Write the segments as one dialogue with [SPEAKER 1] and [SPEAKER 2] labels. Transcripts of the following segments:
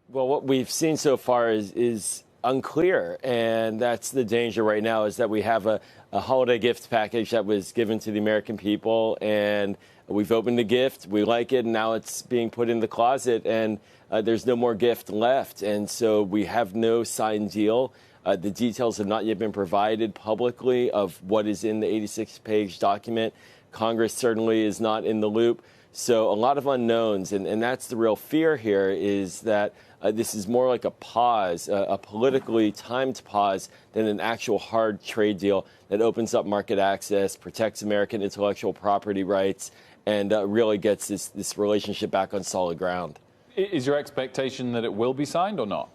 [SPEAKER 1] Well, what we've seen so far is unclear, and that's the danger right now, is that we have a holiday gift package that was given to the American people, and we've opened the gift, we like it, and now it's being put in the closet, and there's no more gift left. And so we have no signed deal. The details have not yet been provided publicly of what is in the 86-page document. Congress certainly is not in the loop. So a lot of unknowns, and that's the real fear here, is that this is more like a pause, a politically timed pause, than an actual hard trade deal that opens up market access, protects American intellectual property rights, and really gets this relationship back on solid ground.
[SPEAKER 2] Is your expectation that it will be signed or not?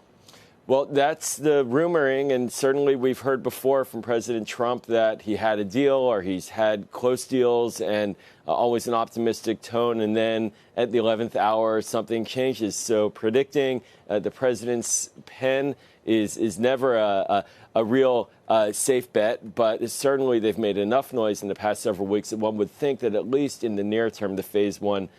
[SPEAKER 1] Well, that's the rumoring, and certainly we've heard before from President Trump that he had a deal or he's had close deals, and always an optimistic tone, and then at the 11th hour something changes. So predicting the president's pen is never a real safe bet, but certainly they've made enough noise in the past several weeks that one would think that at least in the near term the phase one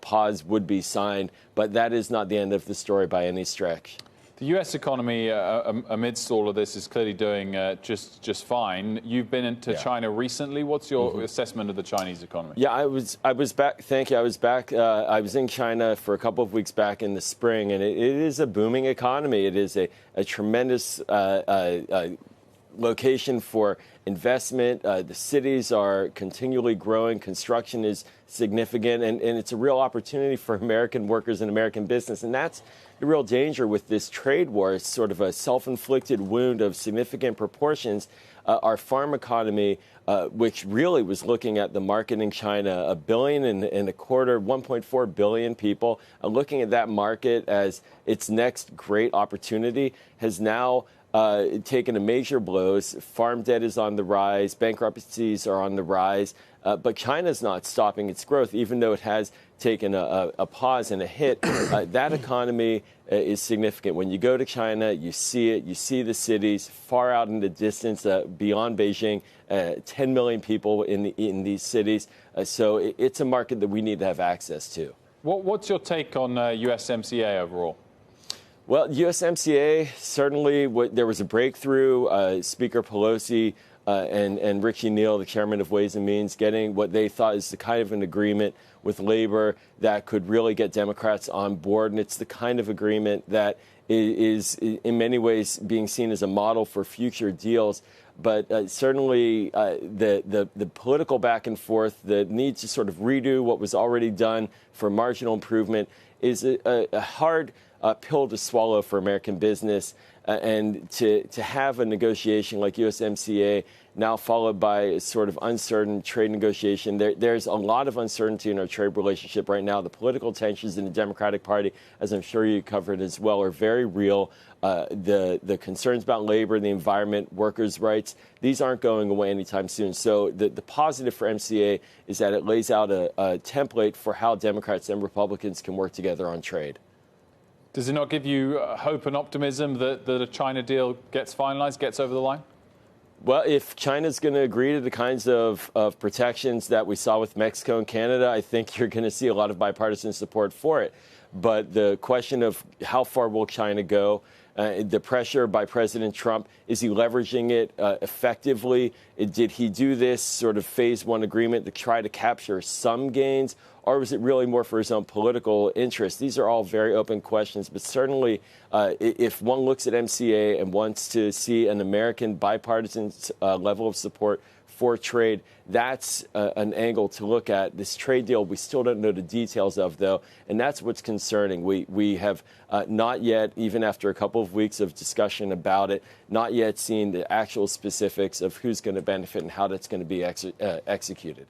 [SPEAKER 1] pause would be signed, but that is not the end of the story by any stretch.
[SPEAKER 2] The U.S. economy, amidst all of this, is clearly doing just fine. You've been into China recently. What's your assessment of the Chinese economy?
[SPEAKER 1] Yeah, I was back. Thank you. I was back. I was in China for a couple of weeks back in the spring, and it is a booming economy. It is a tremendous location for investment. The cities are continually growing. Construction is significant, and it's a real opportunity for American workers and American business. And that's the real danger with this trade war. It's sort of a self-inflicted wound of significant proportions. Our farm economy, which really was looking at the market in China, 1.25 billion, 1.4 billion people, looking at that market as its next great opportunity, has now taken a major blows. Farm debt is on the rise. Bankruptcies are on the rise. But China's not stopping its growth, even though it has taken a pause and a hit. That economy is significant. When you go to China, you see it. You see the cities far out in the distance beyond Beijing, 10 million people in these cities. So it's a market that we need to have access to.
[SPEAKER 2] What's your take on USMCA overall?
[SPEAKER 1] Well, USMCA, certainly there was a breakthrough. Speaker Pelosi and Richie Neal, the chairman of Ways and Means, getting what they thought is the kind of an agreement with labor that could really get Democrats on board. And it's the kind of agreement that is in many ways being seen as a model for future deals. But certainly the political back and forth, the need to sort of redo what was already done for marginal improvement is a hard pill to swallow for American business. And to have a negotiation like USMCA now followed by a sort of uncertain trade negotiation, there's a lot of uncertainty in our trade relationship right now. The political tensions in the Democratic Party, as I'm sure you covered as well, are very real. The concerns about labor, the environment, workers' rights, these aren't going away anytime soon. So the positive for MCA is that it lays out a template for how Democrats and Republicans can work together on trade.
[SPEAKER 2] Does it not give you hope and optimism that a China deal gets finalized, gets over the line?
[SPEAKER 1] Well, if China's going to agree to the kinds of protections that we saw with Mexico and Canada, I think you're going to see a lot of bipartisan support for it. But the question of how far will China go, the pressure by President Trump, is he leveraging it effectively? Did he do this sort of phase one agreement to try to capture some gains, or was it really more for his own political interest? These are all very open questions, but certainly if one looks at MCA and wants to see an American bipartisan level of support for trade, that's an angle to look at. This trade deal, we still don't know the details of, though, and that's what's concerning. We have not yet, even after a couple of weeks of discussion about it, not yet seen the actual specifics of who's going to benefit and how that's going to be executed.